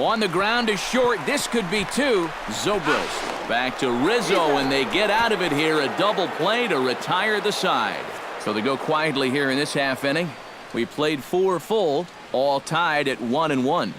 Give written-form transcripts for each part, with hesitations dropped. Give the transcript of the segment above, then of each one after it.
On the ground is short. This could be two. Zobrist back to Rizzo, and they get out of it here. A double play to retire the side. So they go quietly here in this half inning. We played 4 full, all tied at 1-1.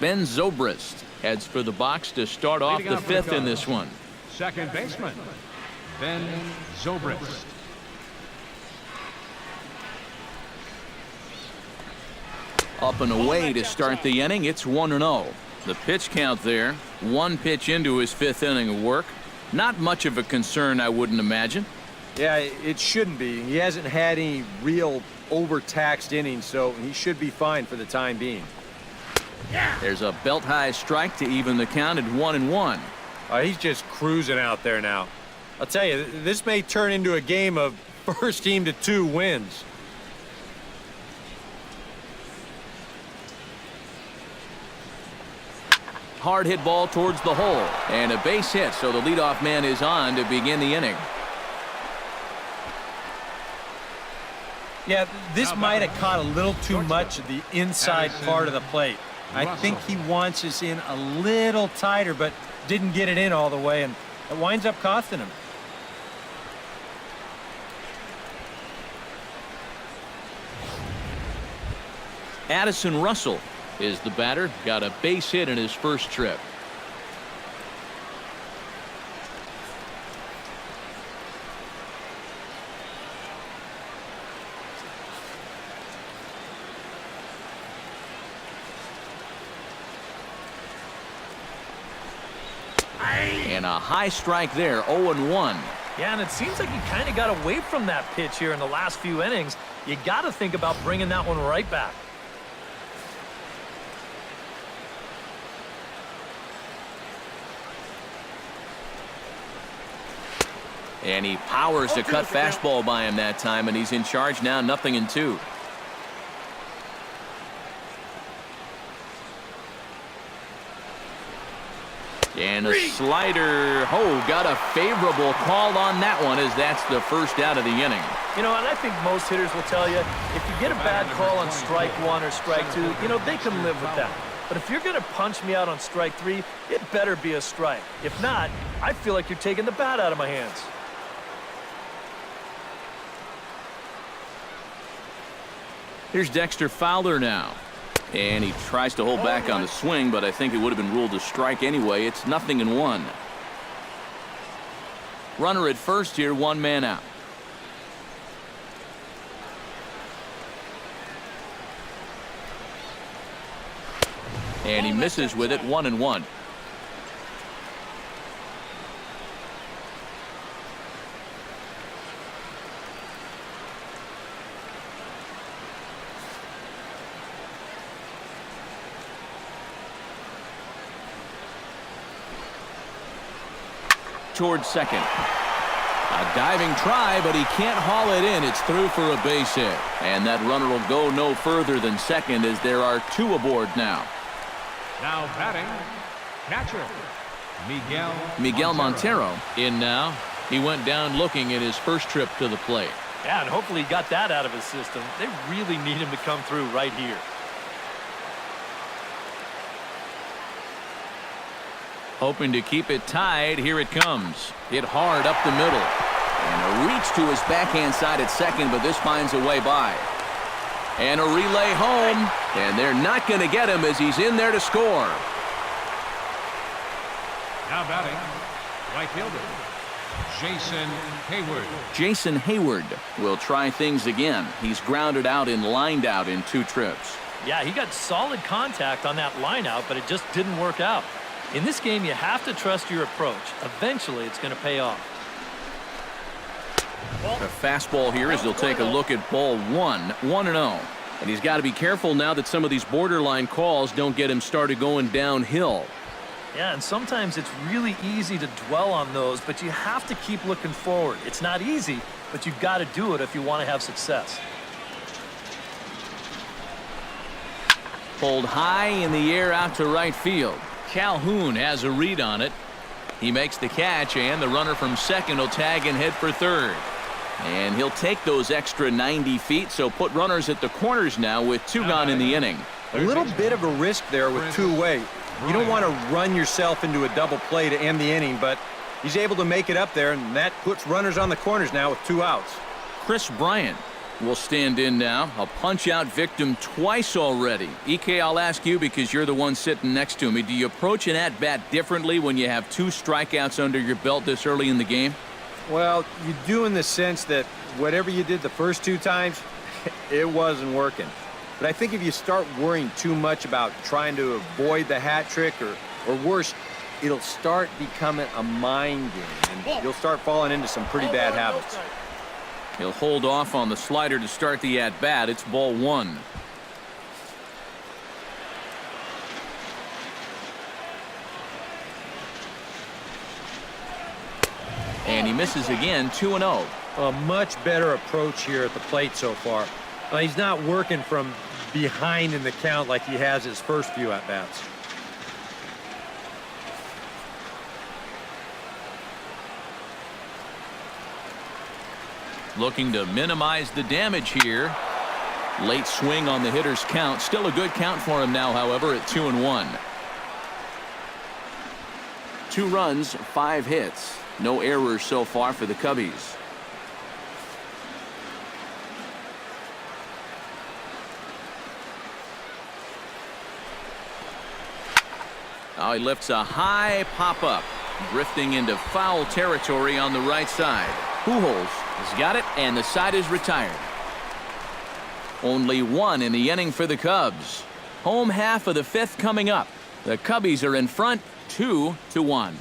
Ben Zobrist heads for the box to start off the 5th in this one. Second baseman, Ben Zobrist. Up and away to start the inning. It's 1-0. The pitch count there. 1 pitch into his 5th inning of work. Not much of a concern, I wouldn't imagine. Yeah, it shouldn't be. He hasn't had any real overtaxed innings, so he should be fine for the time being. There's a belt-high strike to even the count at 1-1. He's just cruising out there now. I'll tell you, this may turn into a game of first team to 2 wins. Hard hit ball towards the hole, and a base hit, so the leadoff man is on to begin the inning. Yeah, this might have caught a little too much of the inside part of the plate. I think he wants us in a little tighter, but didn't get it in all the way, and it winds up costing him. Addison Russell is the batter. Got a base hit in his first trip. And a high strike there, 0-1. Yeah, and it seems like he kind of got away from that pitch here in the last few innings. You got to think about bringing that one right back. And he powers to cut fastball by him that time, and he's in charge now, 0-2. And a slider. Oh, got a favorable call on that one, as that's the first out of the inning. You know, and I think most hitters will tell you, if you get a bad call on strike 1 or strike 2, you know, they can live with that. But if you're going to punch me out on strike 3, it better be a strike. If not, I feel like you're taking the bat out of my hands. Here's Dexter Fowler now. And he tries to hold back on the swing, but I think it would have been ruled a strike anyway. It's 0-1. Runner at first here, 1 man out. And he misses with it, 1-1. Towards second. A diving try, but he can't haul it in. It's through for a base hit. And that runner will go no further than second, as there are 2 aboard now. Now batting, catcher, Miguel Montero in now. He went down looking at his first trip to the plate. Yeah, and hopefully he got that out of his system. They really need him to come through right here. Hoping to keep it tied. Here it comes. Hit hard up the middle. And a reach to his backhand side at second, but this finds a way by. And a relay home. And they're not going to get him, as he's in there to score. now batting, right fielder, Jason Hayward. Jason Hayward will try things again. He's grounded out and lined out in 2 trips. Yeah, he got solid contact on that line out, but it just didn't work out. In this game, you have to trust your approach. Eventually, it's going to pay off. A fastball here as they'll take a look at ball 1-0. And he's got to be careful now that some of these borderline calls don't get him started going downhill. Yeah, and sometimes it's really easy to dwell on those, but you have to keep looking forward. It's not easy, but you've got to do it if you want to have success. Pulled high in the air out to right field. Calhoun has a read on it. He makes the catch, and the runner from second will tag and head for third. And he'll take those extra 90 feet, so put runners at the corners now with 2 gone in the inning. A little bit of a risk there with 2 away. You don't want to run yourself into a double play to end the inning, but he's able to make it up there, and that puts runners on the corners now with 2 outs. Chris Bryant will stand in now. A punch-out victim twice already. EK, I'll ask you because you're the one sitting next to me. Do you approach an at-bat differently when you have 2 strikeouts under your belt this early in the game? Well, you do in the sense that whatever you did the first 2 times, it wasn't working. But I think if you start worrying too much about trying to avoid the hat trick or worse, it'll start becoming a mind game, and you'll start falling into some pretty bad habits. He'll hold off on the slider to start the at-bat. It's ball 1. And he misses again, 2-0. A much better approach here at the plate so far. He's not working from behind in the count like he has his first few at-bats. Looking to minimize the damage here. Late swing on the hitter's count. Still a good count for him now, however, at 2-1. 2 runs, 5 hits. No errors so far for the Cubbies. Now he lifts a high pop-up, drifting into foul territory on the right side. Pujols has got it, and the side is retired. Only 1 in the inning for the Cubs. Home half of the 5th coming up. The Cubbies are in front, 2-1.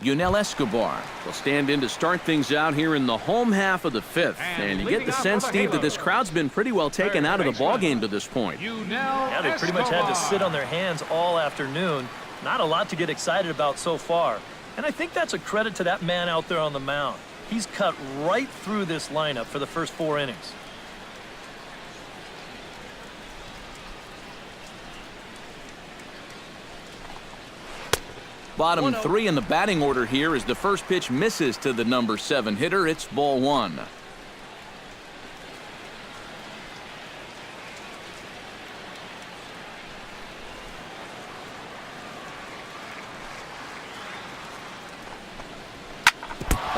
Yunel Escobar will stand in to start things out here in the home half of the 5th. And you get the sense, Steve, that this crowd's been pretty well taken out of the ballgame to this point. Yeah, they pretty much had to sit on their hands all afternoon. Not a lot to get excited about so far. And I think that's a credit to that man out there on the mound. He's cut right through this lineup for the first 4 innings. Bottom 3 in the batting order here as the first pitch misses to the number 7 hitter. It's ball 1.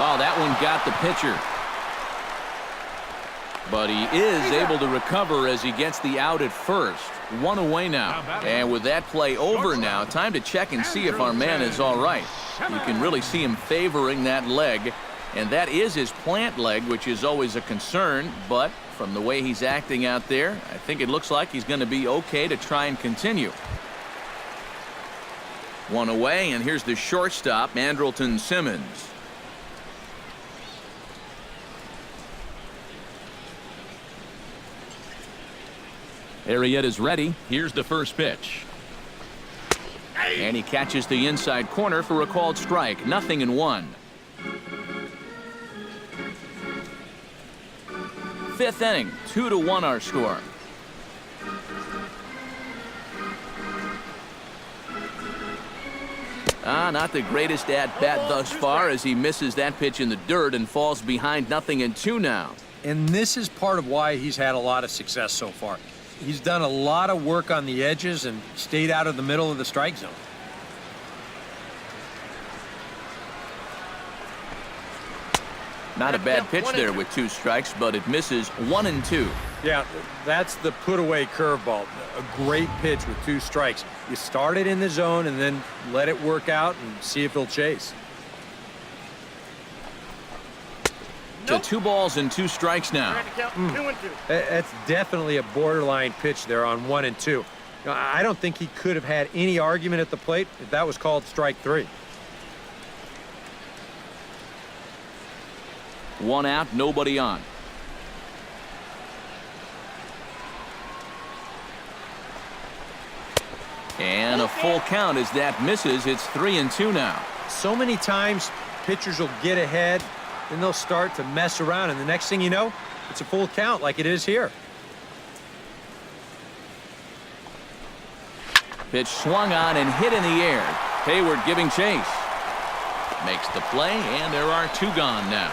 Oh, that one got the pitcher. But he is able to recover as he gets the out at first. 1 away now. And with that play over now, time to check and see if our man is all right. You can really see him favoring that leg. And that is his plant leg, which is always a concern. But from the way he's acting out there, I think it looks like he's going to be okay to try and continue. 1 away, and here's the shortstop, Andrelton Simmons. Arrieta's ready. Here's the first pitch. And he catches the inside corner for a called strike. 0-1. 5th inning. 2-1 our score. Not the greatest at-bat thus far as he misses that pitch in the dirt and falls behind 0-2 now. And this is part of why he's had a lot of success so far. He's done a lot of work on the edges and stayed out of the middle of the strike zone. Not a bad pitch there with 2 strikes, but it misses 1-2. Yeah, that's the put-away curveball. A great pitch with 2 strikes. You start it in the zone and then let it work out and see if he'll chase. To 2 balls and 2 strikes now. That's definitely a borderline pitch there on 1 and 2. I don't think he could have had any argument at the plate if that was called strike 3. 1 out, nobody on. And a full count as that misses. It's 3-2 now. So many times pitchers will get ahead, then they'll start to mess around, and the next thing you know, it's a full count like it is here. Pitch swung on and hit in the air. Hayward giving chase. Makes the play, and there are 2 gone now.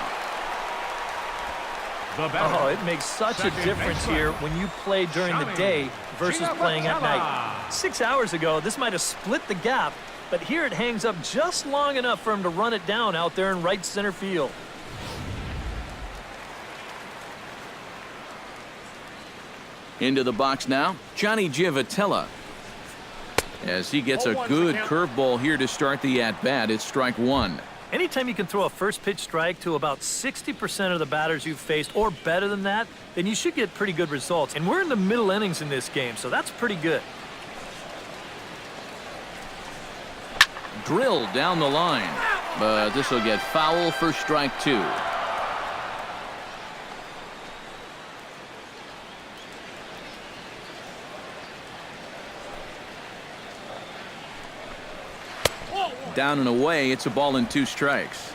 Oh, it makes such a difference here when you play during the day versus playing at night. 6 hours ago, this might have split the gap, but here it hangs up just long enough for him to run it down out there in right center field. Into the box now, Johnny Giavotella. As he gets a good curveball here to start the at-bat, it's strike 1. Anytime you can throw a first pitch strike to about 60% of the batters you've faced or better than that, then you should get pretty good results. And we're in the middle innings in this game, so that's pretty good. Drilled down the line, but this will get foul for strike 2. Down and away, it's a ball and 2 strikes.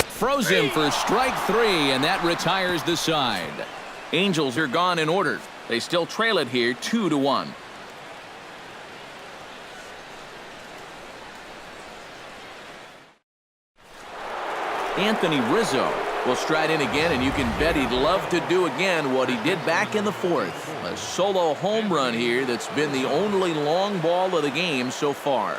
Throws him for strike 3, and that retires the side. Angels are gone in order. They still trail it here 2-1. Anthony Rizzo will stride in again, and you can bet he'd love to do again what he did back in the 4th. A solo home run here that's been the only long ball of the game so far.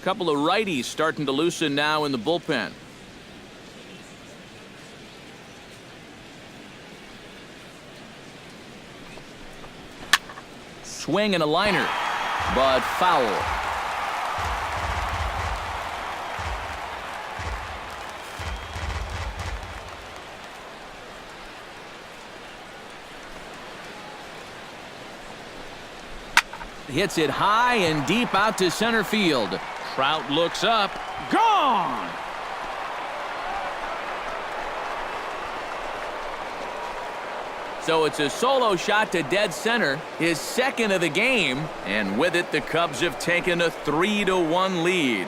Couple of righties starting to loosen now in the bullpen. Swing and a liner, but foul. Hits it high and deep out to center field. Trout looks up. Gone! So it's a solo shot to dead center, his second of the game, and with it the Cubs have taken a 3-1 lead.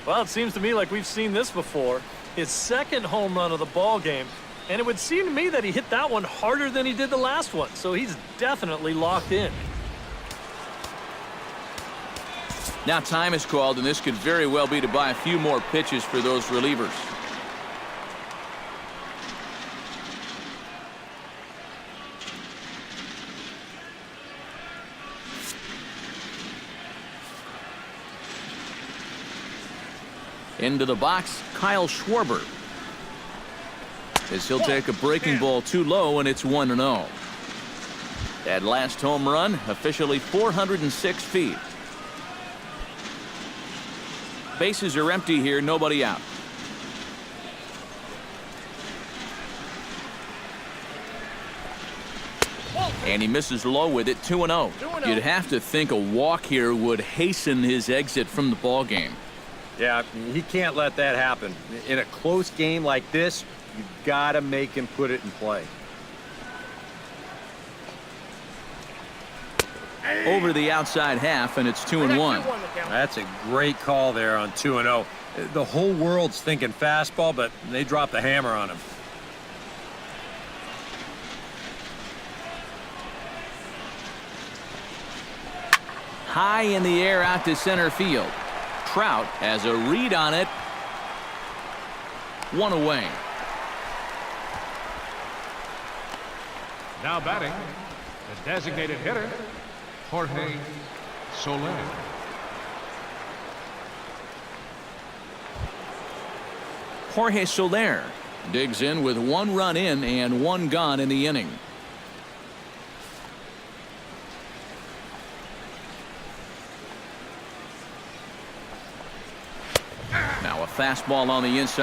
Well, it seems to me like we've seen this before. His second home run of the ball game, and it would seem to me that he hit that one harder than he did the last one, so he's definitely locked in. Now time is called, and this could very well be to buy a few more pitches for those relievers. Into the box, Kyle Schwarber. As he'll take a breaking ball too low, and it's 1-0. That last home run, officially 406 feet. Bases are empty here, nobody out. And he misses low with it, 2-0. You'd have to think a walk here would hasten his exit from the ball game. Yeah, he can't let that happen. In a close game like this, you've got to make him put it in play. Over the outside half, and it's 2-1. That's a great call there on 2-0. The whole world's thinking fastball, but they dropped the hammer on him. High in the air out to center field. Trout has a read on it. 1 away. Now batting, the designated hitter, Jorge Soler. Jorge Soler digs in with 1 run in and 1 gone in the inning. Now a fastball on the inside.